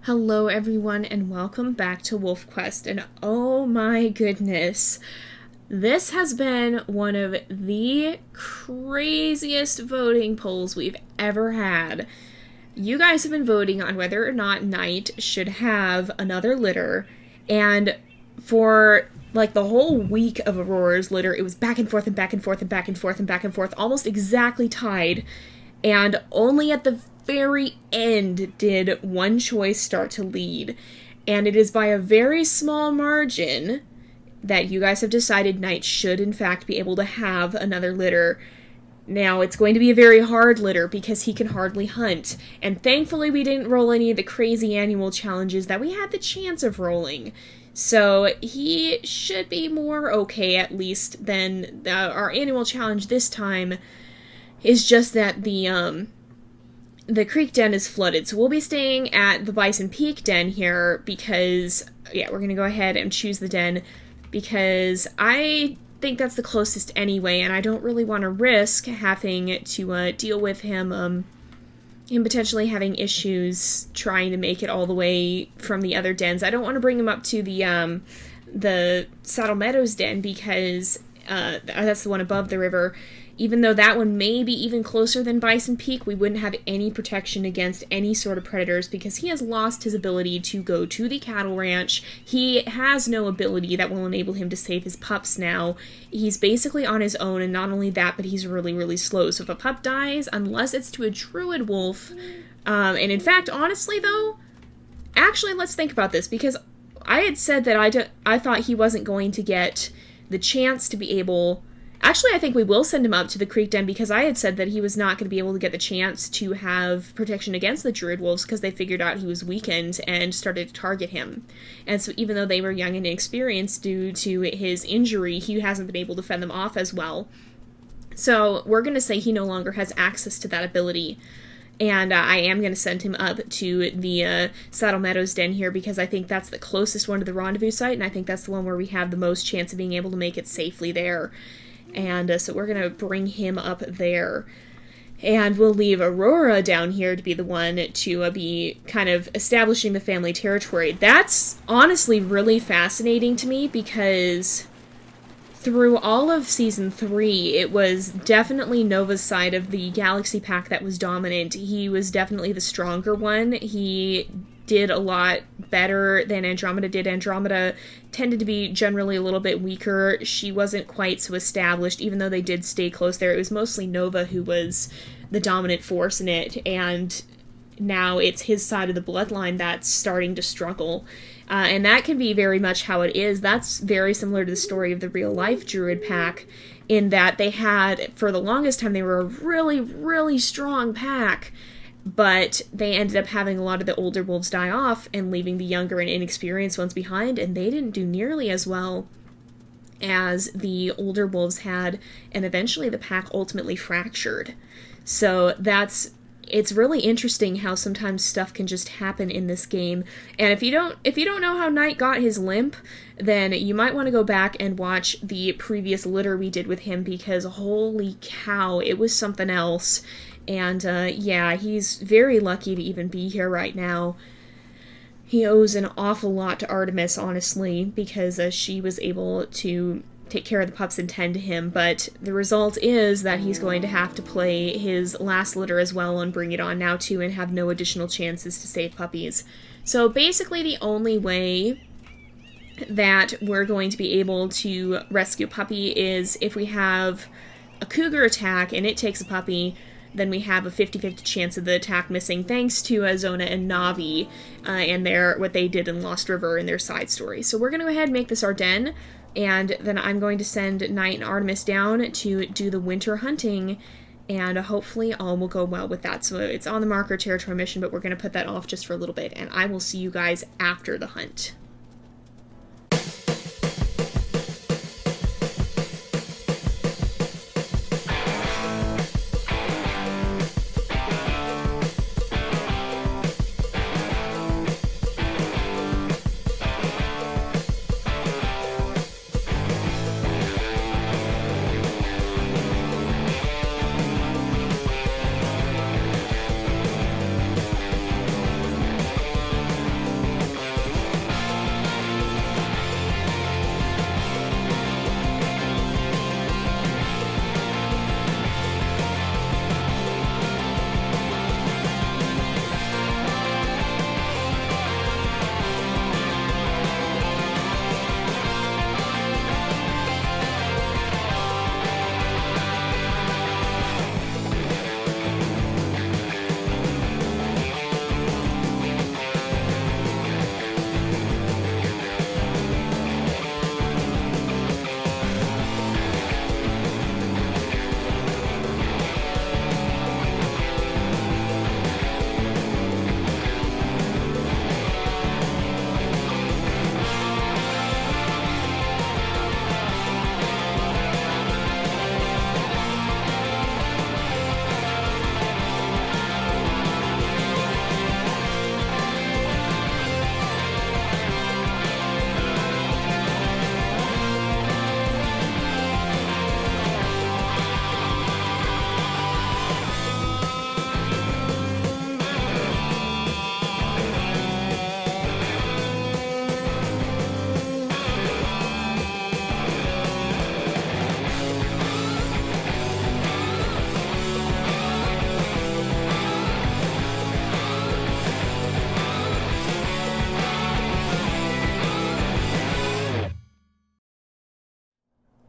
Hello everyone and welcome back to WolfQuest, and oh my goodness, this has been one of the craziest voting polls we've ever had. You guys have been voting on whether or not Knight should have another litter, and for like the whole week of Aurora's litter, it was back and forth and back and forth and back and forth and back and forth, almost exactly tied, and only at the very end did one choice start to lead, and it is by a very small margin that you guys have decided Knight should in fact be able to have another litter. Now, it's going to be a very hard litter because he can hardly hunt, and thankfully we didn't roll any of the crazy annual challenges that we had the chance of rolling. So he should be more okay, at least, than our annual challenge this time is just that the creek den is flooded, so we'll be staying at the Bison Peak den here because, yeah, we're going to go ahead and choose the den because I think that's the closest anyway, and I don't really want to risk having to deal with him potentially having issues trying to make it all the way from the other dens. I don't want to bring him up to the Saddle Meadows den because that's the one above the river. Even though that one may be even closer than Bison Peak, we wouldn't have any protection against any sort of predators because he has lost his ability to go to the cattle ranch. He has no ability that will enable him to save his pups now. He's basically on his own, and not only that, but he's really, really slow. So if a pup dies, unless it's to a Druid wolf, and in fact, honestly though, actually let's think about this, because I had said that I thought he wasn't going to get the chance to be able... Actually, I think we will send him up to the creek den because I had said that he was not going to be able to get the chance to have protection against the Druid wolves because they figured out he was weakened and started to target him. And so even though they were young and inexperienced due to his injury, he hasn't been able to fend them off as well. So we're going to say he no longer has access to that ability. And I am going to send him up to the Saddle Meadows den here because I think that's the closest one to the rendezvous site, and I think that's the one where we have the most chance of being able to make it safely there. And so we're going to bring him up there. And we'll leave Aurora down here to be the one to be kind of establishing the family territory. That's honestly really fascinating to me because through all of Season 3, it was definitely Nova's side of the Galaxy Pack that was dominant. He was definitely the stronger one. He did a lot better than Andromeda did. Andromeda tended to be generally a little bit weaker. She wasn't quite so established, even though they did stay close there. It was mostly Nova who was the dominant force in it, and now it's his side of the bloodline that's starting to struggle. And that can be very much how it is. That's very similar to the story of the real-life Druid pack, in that they had, for the longest time, they were a really, really strong pack, but they ended up having a lot of the older wolves die off and leaving the younger and inexperienced ones behind, and they didn't do nearly as well as the older wolves had, and eventually the pack ultimately fractured. So it's really interesting how sometimes stuff can just happen in this game. And if you don't know how Knight got his limp, then you might want to go back and watch the previous litter we did with him, because holy cow, it was something else. And yeah, he's very lucky to even be here right now. He owes an awful lot to Artemis, honestly, because she was able to take care of the pups and tend to him, but the result is that he's going to have to play his last litter as well on Bring It On now too, and have no additional chances to save puppies. So basically the only way that we're going to be able to rescue a puppy is if we have a cougar attack and it takes a puppy, then we have a 50-50 chance of the attack missing, thanks to Zona and Navi and what they did in Lost River in their side story. So we're going to go ahead and make this our den, and then I'm going to send Knight and Artemis down to do the winter hunting, and hopefully all will go well with that. So it's on the marker territory mission, but we're going to put that off just for a little bit, and I will see you guys after the hunt.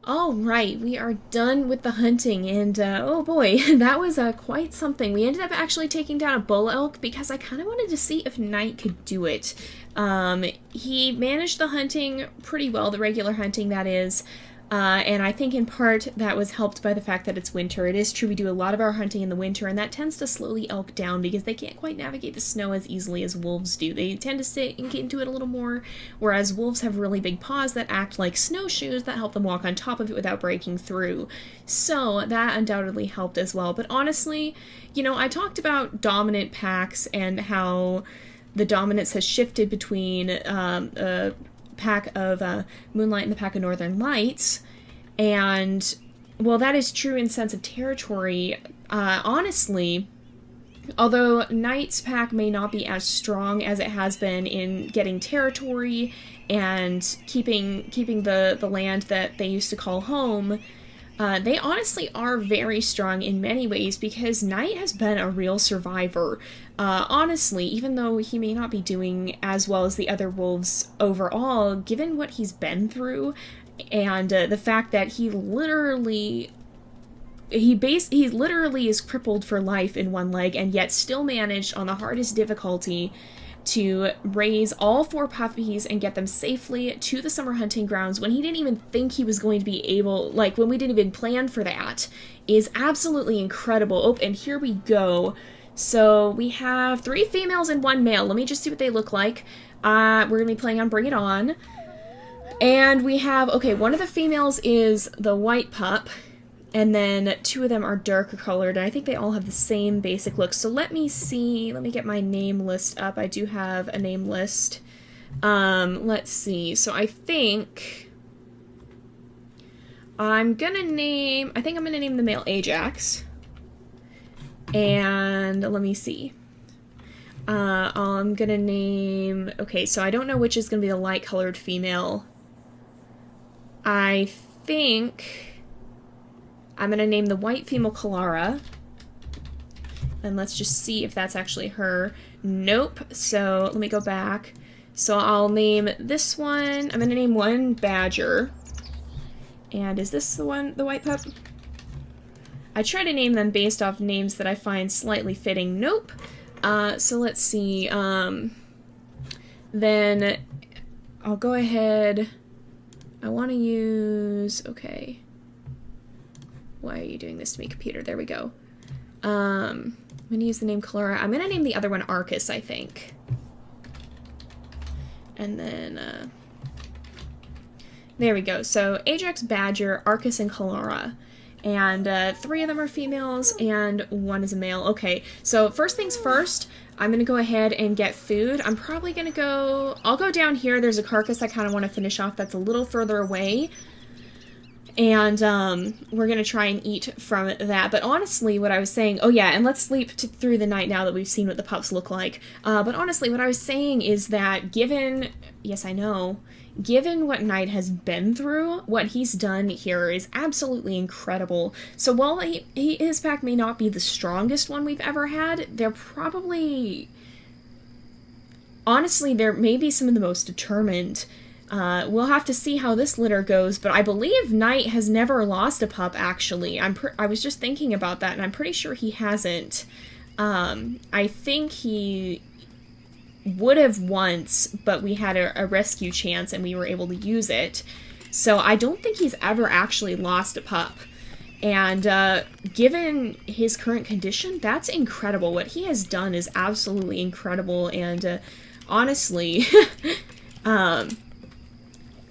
All right, we are done with the hunting, and oh boy, that was quite something. We ended up actually taking down a bull elk because I kind of wanted to see if Knight could do it. He managed the hunting pretty well, the regular hunting, that is. And I think in part that was helped by the fact that it's winter. It is true we do a lot of our hunting in the winter, and that tends to slow the elk down because they can't quite navigate the snow as easily as wolves do. They tend to sit and get into it a little more, whereas wolves have really big paws that act like snowshoes that help them walk on top of it without breaking through. So that undoubtedly helped as well. But honestly, you know, I talked about dominant packs and how the dominance has shifted between pack of Moonlight and the pack of Northern Lights, and well, that is true in sense of territory. Honestly, although Knight's pack may not be as strong as it has been in getting territory and keeping the land that they used to call home, they honestly are very strong in many ways because Knight has been a real survivor. Honestly, even though he may not be doing as well as the other wolves overall, given what he's been through and the fact that he literally is crippled for life in one leg and yet still managed on the hardest difficulty to raise all 4 puppies and get them safely to the summer hunting grounds when he didn't even think he was going to be able, like when we didn't even plan for that, is absolutely incredible. Oh, and here we go. So we have 3 females and 1 male. Let me just see what they look like. We're going to be playing on Bring It On. And we have, okay, one of the females is the white pup, and then 2 of them are darker colored, and I think they all have the same basic look. So let me see, let me get my name list up. I do have a name list. Let's see, so I think I'm gonna name the male Ajax. And let me see. I'm gonna name, okay, so I don't know which is gonna be the light colored female. I think I'm gonna name the white female Kalara. And let's just see if that's actually her. Nope. So let me go back. So I'll name this one. I'm gonna name one Badger. And is this the one, the white pup? I try to name them based off names that I find slightly fitting. Nope. So let's see. Then I'll go ahead. I want to use, okay. Why are you doing this to me, computer? There we go. I'm going to use the name Kalara. I'm going to name the other one Arcus, I think. And then, there we go. So Ajax, Badger, Arcus, and Kalara. And 3 of them are females, and 1 is a male. Okay, so first things first, I'm going to go ahead and get food. I'm probably going to go, I'll go down here. There's a carcass I kind of want to finish off that's a little further away. And we're going to try and eat from that. But honestly, what I was saying, oh yeah, and let's sleep through the night now that we've seen what the pups look like. But honestly, what I was saying is that given, yes, I know, given what Knight has been through, what he's done here is absolutely incredible. So while his pack may not be the strongest one we've ever had, they're probably, honestly, they're maybe some of the most determined. We'll have to see how this litter goes, but I believe Knight has never lost a pup, actually. I was just thinking about that, and I'm pretty sure he hasn't. I think he would have once, but we had a rescue chance and we were able to use it. So I don't think he's ever actually lost a pup. And given his current condition, that's incredible. What he has done is absolutely incredible, and honestly,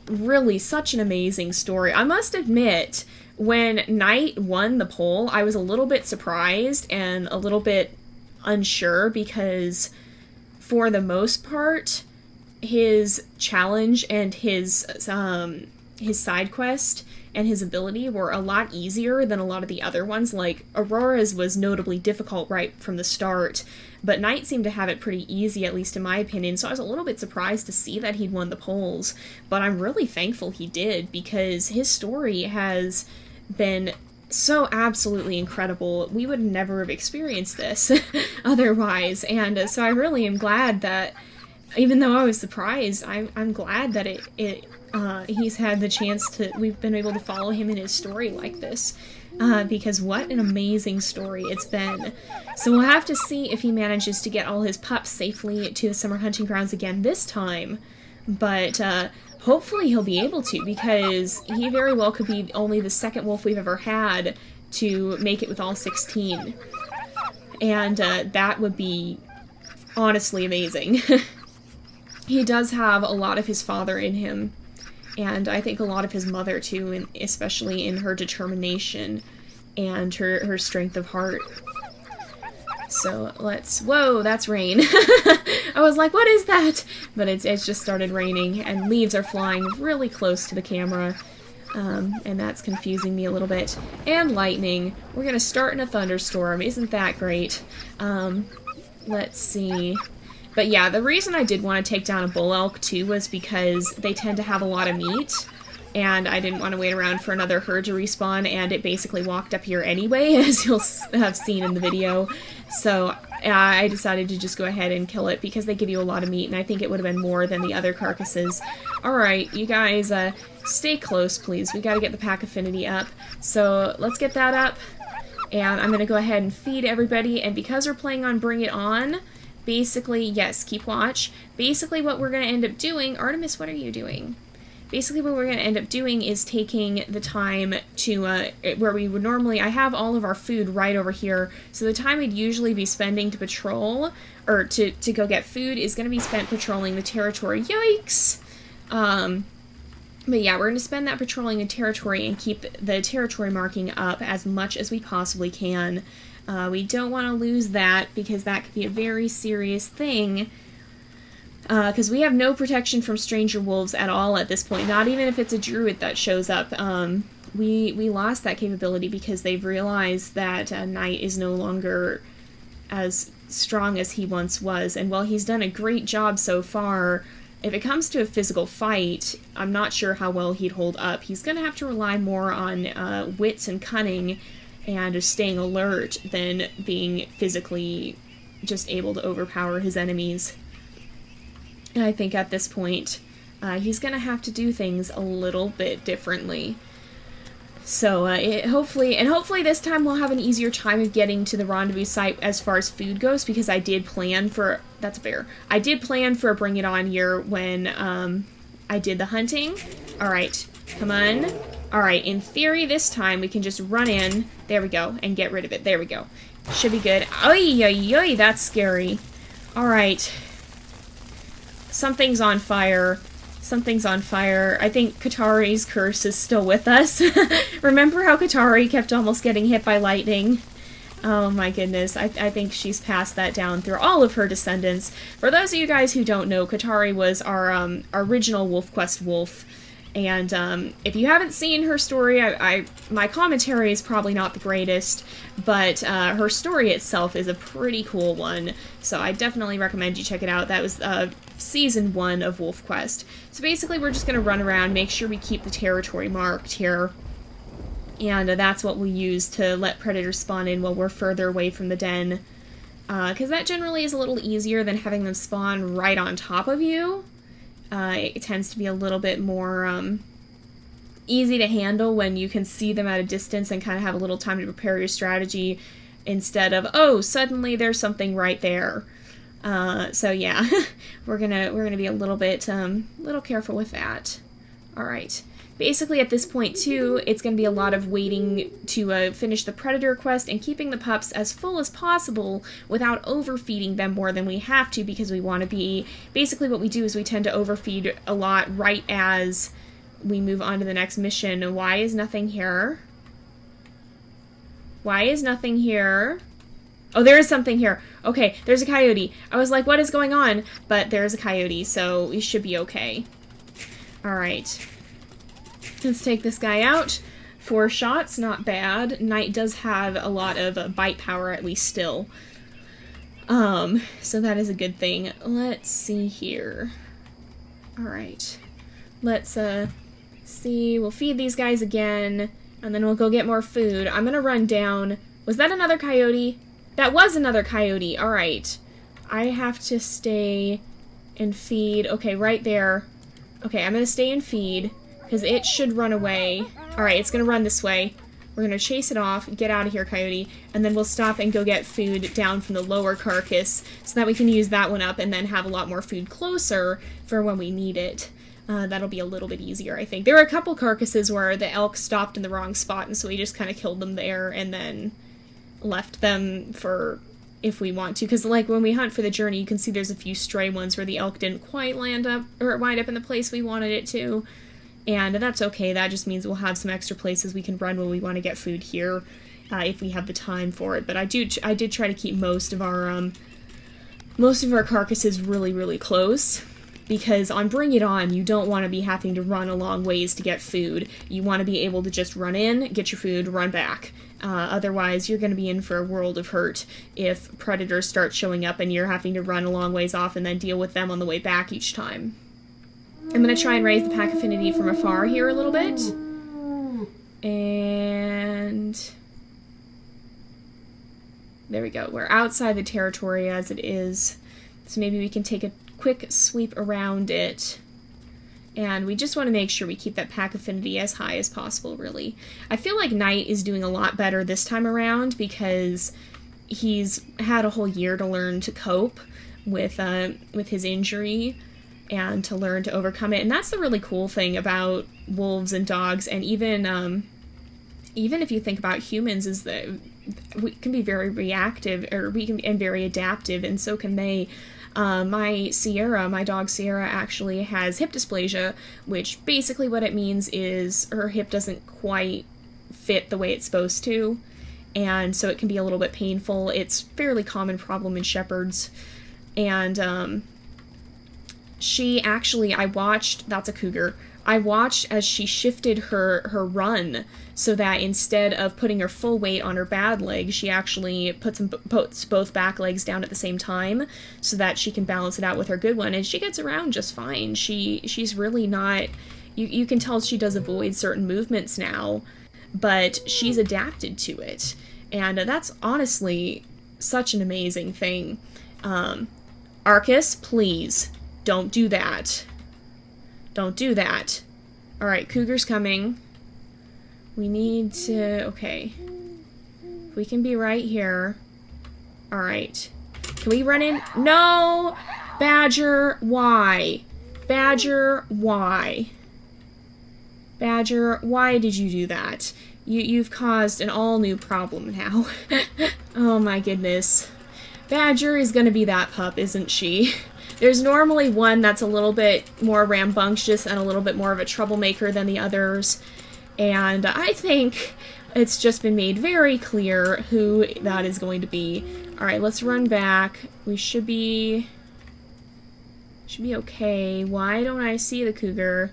really such an amazing story. I must admit, when Knight won the poll, I was a little bit surprised and a little bit unsure because for the most part, his challenge and his side quest and his ability were a lot easier than a lot of the other ones. Like, Aurora's was notably difficult right from the start, but Knight seemed to have it pretty easy, at least in my opinion, so I was a little bit surprised to see that he'd won the polls, but I'm really thankful he did, because his story has been so absolutely incredible. We would never have experienced this otherwise, and so I really am glad that, even though I was surprised, I'm glad that it he's had the chance to, we've been able to follow him in his story like this. Because what an amazing story it's been. So we'll have to see if he manages to get all his pups safely to the summer hunting grounds again this time. But, hopefully he'll be able to, because he very well could be only the second wolf we've ever had to make it with all 16. And, that would be honestly amazing. He does have a lot of his father in him. And I think a lot of his mother, too, and especially in her determination and her strength of heart. So let's... Whoa, that's rain. I was like, what is that? But it's just started raining, and leaves are flying really close to the camera. And that's confusing me a little bit. And lightning. We're going to start in a thunderstorm. Isn't that great? Let's see... But yeah, the reason I did want to take down a bull elk, too, was because they tend to have a lot of meat, and I didn't want to wait around for another herd to respawn, and it basically walked up here anyway, as you'll have seen in the video. So I decided to just go ahead and kill it, because they give you a lot of meat, and I think it would have been more than the other carcasses. Alright, you guys, stay close, please. We gotta get the pack affinity up. So let's get that up, and I'm gonna go ahead and feed everybody, and because we're playing on Bring It On... Basically, yes, keep watch. Basically what we're going to end up doing... Artemis, what are you doing? Basically what we're going to end up doing is taking the time to, where we would normally... I have all of our food right over here, so the time we'd usually be spending to patrol, or to go get food, is going to be spent patrolling the territory. Yikes! But yeah, we're going to spend that patrolling the territory and keep the territory marking up as much as we possibly can. We don't want to lose that, because that could be a very serious thing. Because we have no protection from stranger wolves at all at this point, not even if it's a druid that shows up. We lost that capability because they've realized that Knight is no longer as strong as he once was, and while he's done a great job so far, if it comes to a physical fight, I'm not sure how well he'd hold up. He's going to have to rely more on wits and cunning, and just staying alert than being physically just able to overpower his enemies. And I think at this point, he's going to have to do things a little bit differently. So hopefully this time we'll have an easier time of getting to the rendezvous site as far as food goes, because I did plan for... That's a bear. I did plan for a Bring It On year when I did the hunting. Alright, come on. Alright, in theory this time we can just run in, there we go, and get rid of it. There we go. Should be good. Oy, oy, oy, that's scary. Alright. Something's on fire. Something's on fire. I think Katari's curse is still with us. Remember how Katari kept almost getting hit by lightning? Oh my goodness, I think she's passed that down through all of her descendants. For those of you guys who don't know, Katari was our original WolfQuest wolf. And if you haven't seen her story, my commentary is probably not the greatest, but her story itself is a pretty cool one, so I definitely recommend you check it out. That was Season 1 of WolfQuest. So basically we're just going to run around, make sure we keep the territory marked here, and that's what we'll use to let predators spawn in while we're further away from the den, because that generally is a little easier than having them spawn right on top of you. It tends to be a little bit more easy to handle when you can see them at a distance and kind of have a little time to prepare your strategy instead of, oh, suddenly there's something right there. So yeah, we're gonna be a little bit little careful with that. All right. Basically, at this point, too, it's going to be a lot of waiting to finish the Predator quest and keeping the pups as full as possible without overfeeding them more than we have to, because we want to be... Basically, what we do is we tend to overfeed a lot right as we move on to the next mission. Why is nothing here? Why is nothing here? Oh, there is something here. Okay, there's a coyote. I was like, what is going on? But there's a coyote, so we should be okay. Alright. Let's take this guy out. 4 shots, not bad. Knight does have a lot of bite power, at least still. So that is a good thing. Let's see here. Alright. Let's, see. We'll feed these guys again, and then we'll go get more food. I'm gonna run down. Was that another coyote? That was another coyote. Alright. I have to stay and feed. Okay, right there. Okay, I'm gonna stay and feed, because it should run away. Alright, it's gonna run this way. We're gonna chase it off, get out of here, Coyote, and then we'll stop and go get food down from the lower carcass, so that we can use that one up and then have a lot more food closer for when we need it. That'll be a little bit easier, I think. There were a couple carcasses where the elk stopped in the wrong spot, and so we just kind of killed them there and then left them for if we want to. Because, like, when we hunt for the journey, you can see there's a few stray ones where the elk didn't quite wind up in the place we wanted it to. And that's okay. That just means we'll have some extra places we can run when we want to get food here, if we have the time for it. But I did try to keep most of our carcasses really, really close. Because on Bring It On, you don't want to be having to run a long ways to get food. You want to be able to just run in, get your food, run back. Otherwise, you're going to be in for a world of hurt if predators start showing up and you're having to run a long ways off and then deal with them on the way back each time. I'm going to try and raise the pack affinity from afar here a little bit. And there we go. We're outside the territory as it is. So maybe we can take a quick sweep around it, and we just want to make sure we keep that pack affinity as high as possible, really. I feel like Knight is doing a lot better this time around because he's had a whole year to learn to cope with his injury and to learn to overcome it, and that's the really cool thing about wolves and dogs, and even if you think about humans, is that we can be very reactive, and very adaptive, and so can they. My dog Sierra, actually has hip dysplasia, which basically what it means is her hip doesn't quite fit the way it's supposed to, and so it can be a little bit painful. It's a fairly common problem in shepherds, and she actually, that's a cougar, I watched as she shifted her run so that instead of putting her full weight on her bad leg, she actually puts both back legs down at the same time so that she can balance it out with her good one, and she gets around just fine. She's really not, you can tell she does avoid certain movements now, but she's adapted to it, and that's honestly such an amazing thing. Arcus, please, don't do that. Don't do that. Alright, cougar's coming. We need to... okay. We can be right here. Alright. Can we run in? No! Badger, why? Badger, why? Badger, why did you do that? You've caused an all-new problem now. Oh my goodness. Badger is gonna be that pup, isn't she? There's normally one that's a little bit more rambunctious and a little bit more of a troublemaker than the others, and I think it's just been made very clear who that is going to be. Alright, let's run back. We should be okay. Why don't I see the cougar?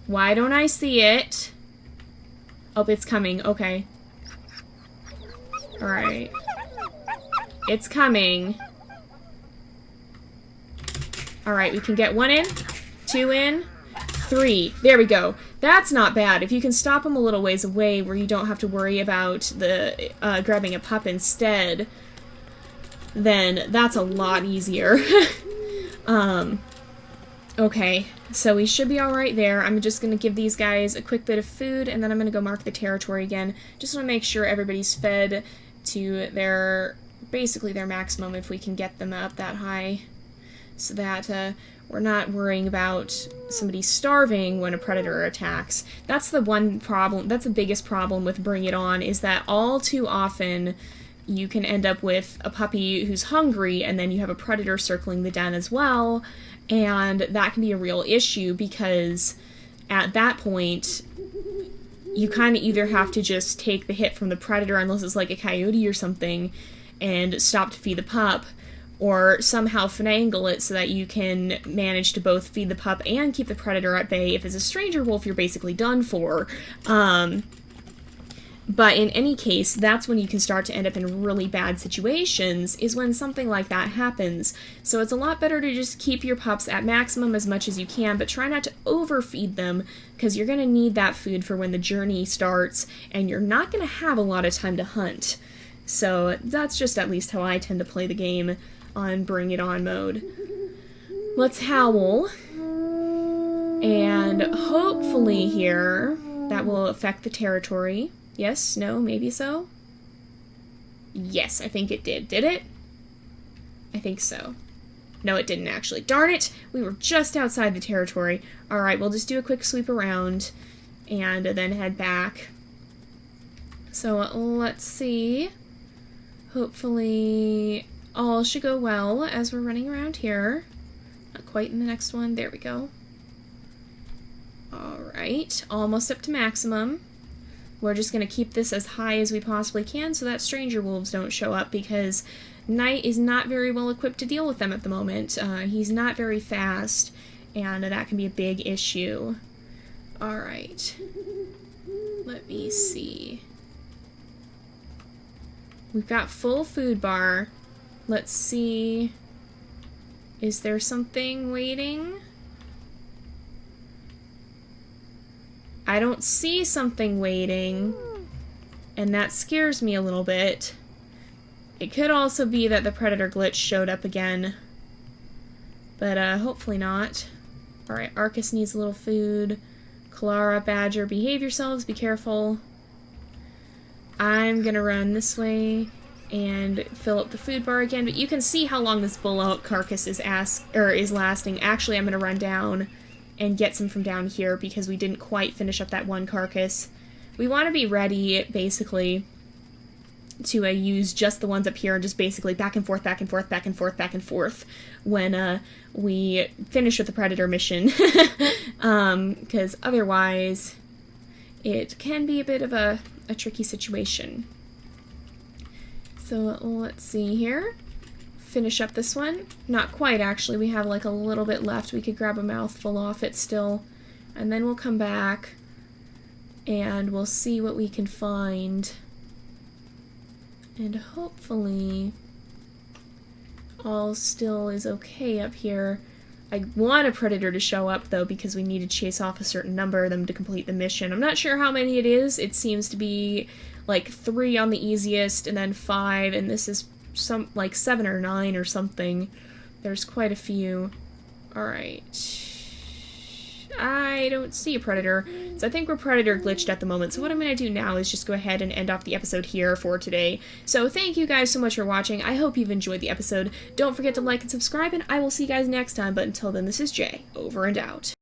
Why don't I see it? Oh, it's coming. Okay. Alright. It's coming. Alright, we can get 1 in, 2 in, 3. There we go. That's not bad. If you can stop them a little ways away where you don't have to worry about the grabbing a pup instead, then that's a lot easier. Okay, so we should be alright there. I'm just going to give these guys a quick bit of food, and then I'm going to go mark the territory again. Just want to make sure everybody's fed to basically their maximum if we can get them up that high. So that we're not worrying about somebody starving when a predator attacks. That's the one problem, that's the biggest problem with Bring It On, is that all too often you can end up with a puppy who's hungry and then you have a predator circling the den as well, and that can be a real issue because at that point you kind of either have to just take the hit from the predator, unless it's like a coyote or something, and stop to feed the pup, or somehow finagle it so that you can manage to both feed the pup and keep the predator at bay. If it's a stranger wolf, you're basically done for. But in any case, that's when you can start to end up in really bad situations, is when something like that happens. So it's a lot better to just keep your pups at maximum as much as you can, but try not to overfeed them, because you're going to need that food for when the journey starts, and you're not going to have a lot of time to hunt. So that's just at least how I tend to play the game on Bring It On mode. Let's howl. And hopefully here, that will affect the territory. Yes, no, maybe so? Yes, I think it did. Did it? I think so. No, it didn't actually. Darn it! We were just outside the territory. Alright, we'll just do a quick sweep around and then head back. So let's see. Hopefully all should go well as we're running around here. Not quite in the next one. There we go. Alright, almost up to maximum. We're just going to keep this as high as we possibly can so that stranger wolves don't show up, because Knight is not very well equipped to deal with them at the moment. He's not very fast, and that can be a big issue. Alright. Let me see. We've got full food bar. Let's see. Is there something waiting? I don't see something waiting, and that scares me a little bit. It could also be that the predator glitch showed up again, but hopefully not. Alright, Arcus needs a little food. Clara, Badger, behave yourselves, be careful. I'm gonna run this way and fill up the food bar again, but you can see how long this bull-out carcass is lasting. Actually, I'm gonna run down and get some from down here because we didn't quite finish up that one carcass. We want to be ready, basically, to use just the ones up here and just basically back and forth, back and forth, back and forth, back and forth when we finish with the predator mission. Because otherwise it can be a bit of a tricky situation. So let's see here. Finish up this one. Not quite, actually. We have like a little bit left. We could grab a mouthful off it still. And then we'll come back and we'll see what we can find. And hopefully all still is okay up here. I want a predator to show up, though, because we need to chase off a certain number of them to complete the mission. I'm not sure how many it is. It seems to be like 3 on the easiest and then 5, and this is some like 7 or 9 or something. There's quite a few. Alright. I don't see a predator, so I think we're predator glitched at the moment. So what I'm going to do now is just go ahead and end off the episode here for today. So thank you guys so much for watching. I hope you've enjoyed the episode. Don't forget to like and subscribe, and I will see you guys next time. But until then, this is Jay, over and out.